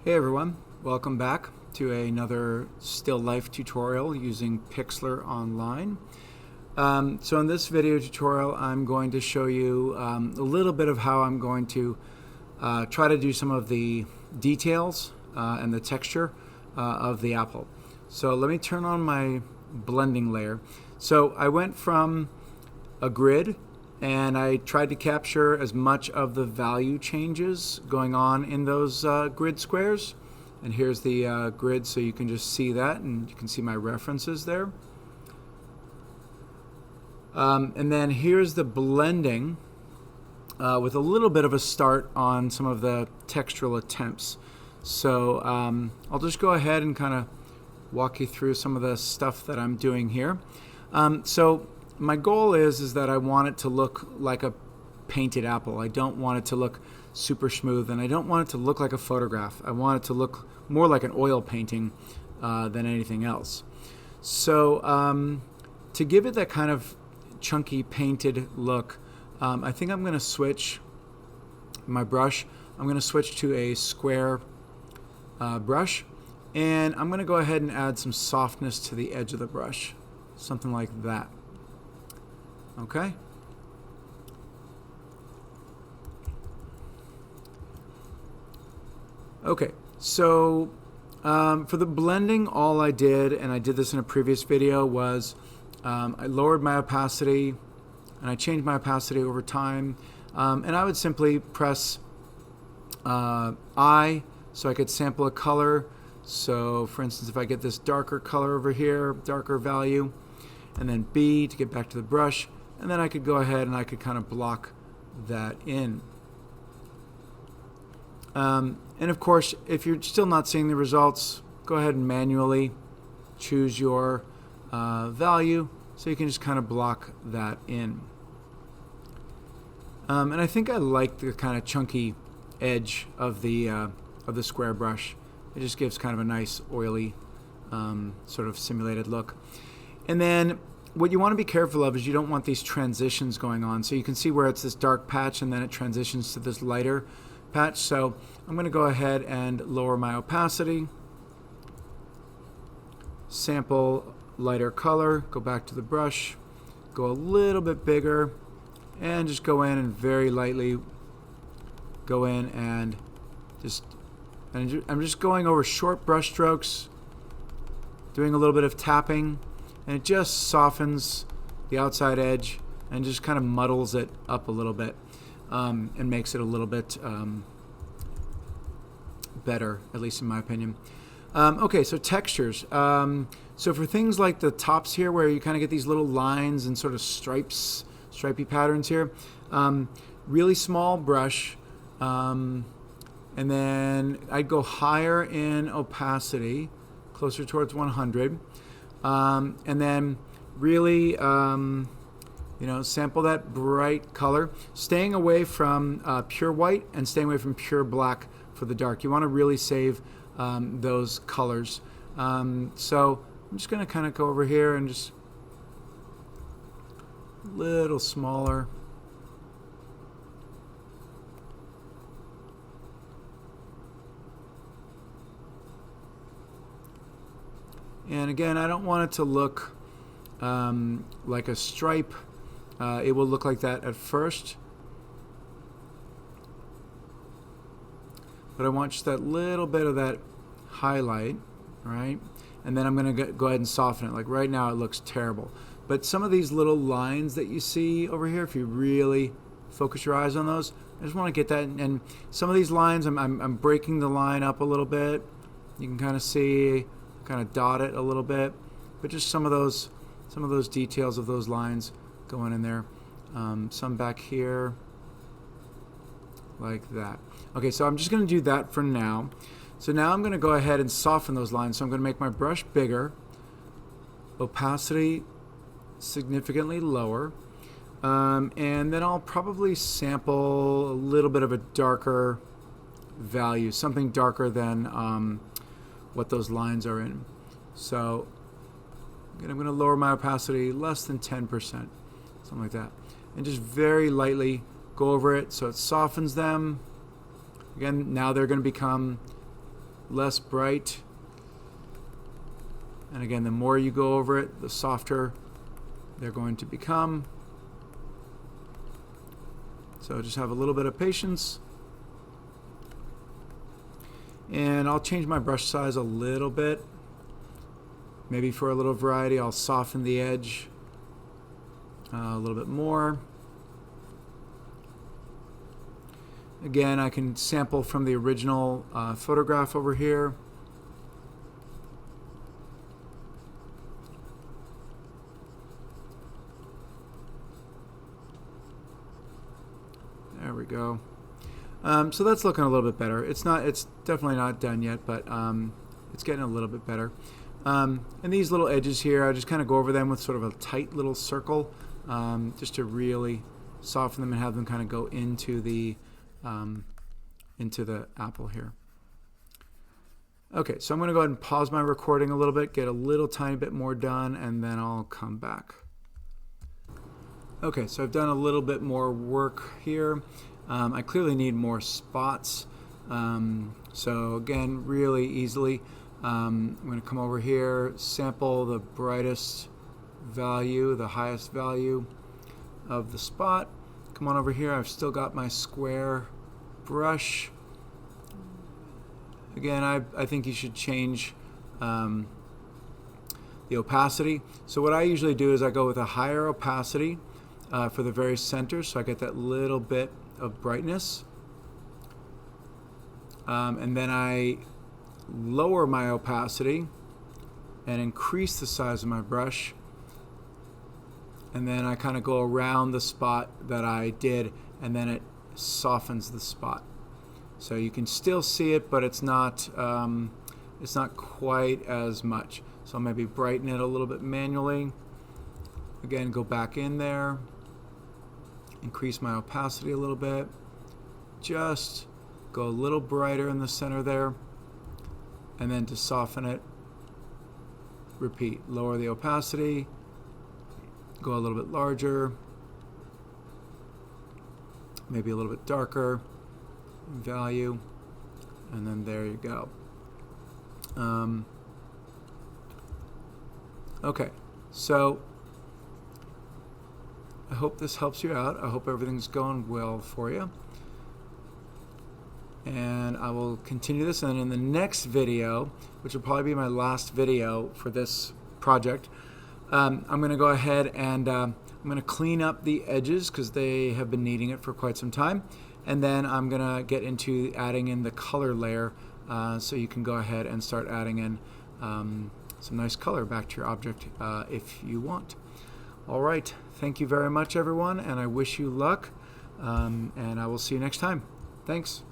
Hey everyone, welcome back to another still life tutorial using Pixlr online. So in this video tutorial I'm going to show you a little bit of how I'm going to try to do some of the details and the texture of the apple. So let me turn on my blending layer. So I went from a grid and I tried to capture as much of the value changes going on in those grid squares. And here's the grid, so you can just see that, and you can see my references there. And then here's the blending with a little bit of a start on some of the textural attempts. So I'll just go ahead and kind of walk you through some of the stuff that I'm doing here. So my goal is that I want it to look like a painted apple. I don't want it to look super smooth, and I don't want it to look like a photograph. I want it to look more like an oil painting than anything else. So to give it that kind of chunky painted look, I think I'm going to switch my brush. I'm going to switch to a square brush, and I'm going to go ahead and add some softness to the edge of the brush, something like that. Okay. Okay, so for the blending, all I did, and I did this in a previous video, was I lowered my opacity and I changed my opacity over time, and I would simply press I so I could sample a color. So for instance, if I get this darker color over here, darker value, and then B to get back to the brush, and then I could go ahead and I could kind of block that in. And of course, if you're still not seeing the results, go ahead and manually choose your value, so you can just kind of block that in. And I think I like the kind of chunky edge of the square brush. It just gives kind of a nice oily sort of simulated look. And then what you want to be careful of is you don't want these transitions going on. So you can see where it's this dark patch and then it transitions to this lighter patch. So I'm going to go ahead and lower my opacity, sample lighter color, go back to the brush, go a little bit bigger, and just go in and very lightly go in and I'm just going over short brush strokes, doing a little bit of tapping, and it just softens the outside edge and just kind of muddles it up a little bit and makes it a little bit better, at least in my opinion. Okay, so textures. So for things like the tops here, where you kind of get these little lines and sort of stripy patterns here, really small brush, and then I'd go higher in opacity, closer towards 100. And then really, sample that bright color, staying away from pure white and staying away from pure black for the dark. You want to really save those colors. So I'm just going to kind of go over here and just a little smaller. And again, I don't want it to look like a stripe. It will look like that at first. But I want just that little bit of that highlight, right? And then I'm going to go ahead and soften it. Like right now it looks terrible. But some of these little lines that you see over here, if you really focus your eyes on those, I just want to get that. And some of these lines, I'm breaking the line up a little bit. You can kind of see, kind of dot it a little bit, but just some of those details of those lines going in there. Some back here, like that. Okay, so I'm just going to do that for now. So now I'm going to go ahead and soften those lines. So I'm going to make my brush bigger, opacity significantly lower, and then I'll probably sample a little bit of a darker value, something darker than what those lines are in. So again, I'm going to lower my opacity less than 10%, something like that, and just very lightly go over it so it softens them. Again, now they're going to become less bright. And again, the more you go over it, the softer they're going to become. So just have a little bit of patience. And I'll change my brush size a little bit. Maybe for a little variety, I'll soften the edge a little bit more. Again, I can sample from the original photograph over here. There we go. So that's looking a little bit better. It's definitely not done yet, but it's getting a little bit better. And these little edges here, I just kind of go over them with sort of a tight little circle, just to really soften them and have them kind of go into the apple here. Okay, so I'm going to go ahead and pause my recording a little bit, get a little tiny bit more done, and then I'll come back. Okay, so I've done a little bit more work here. I clearly need more spots. So again, really easily, I'm going to come over here, sample the brightest value, the highest value of the spot. Come on over here, I've still got my square brush. Again, I think you should change the opacity. So what I usually do is I go with a higher opacity for the very center, so I get that little bit of brightness. And then I lower my opacity and increase the size of my brush. And then I kind of go around the spot that I did, and then it softens the spot. So you can still see it, but it's not quite as much. So I'll maybe brighten it a little bit manually. Again, go back in there, increase my opacity a little bit, just go a little brighter in the center there, and then to soften it, repeat, lower the opacity, go a little bit larger, maybe a little bit darker value, and then there you go. Okay, so I hope this helps you out. I hope everything's going well for you. And I will continue this, and in the next video, which will probably be my last video for this project, I'm going to go ahead and I'm going to clean up the edges because they have been needing it for quite some time. And then I'm going to get into adding in the color layer so you can go ahead and start adding in some nice color back to your object if you want. All right. Thank you very much, everyone, and I wish you luck. And I will see you next time. Thanks.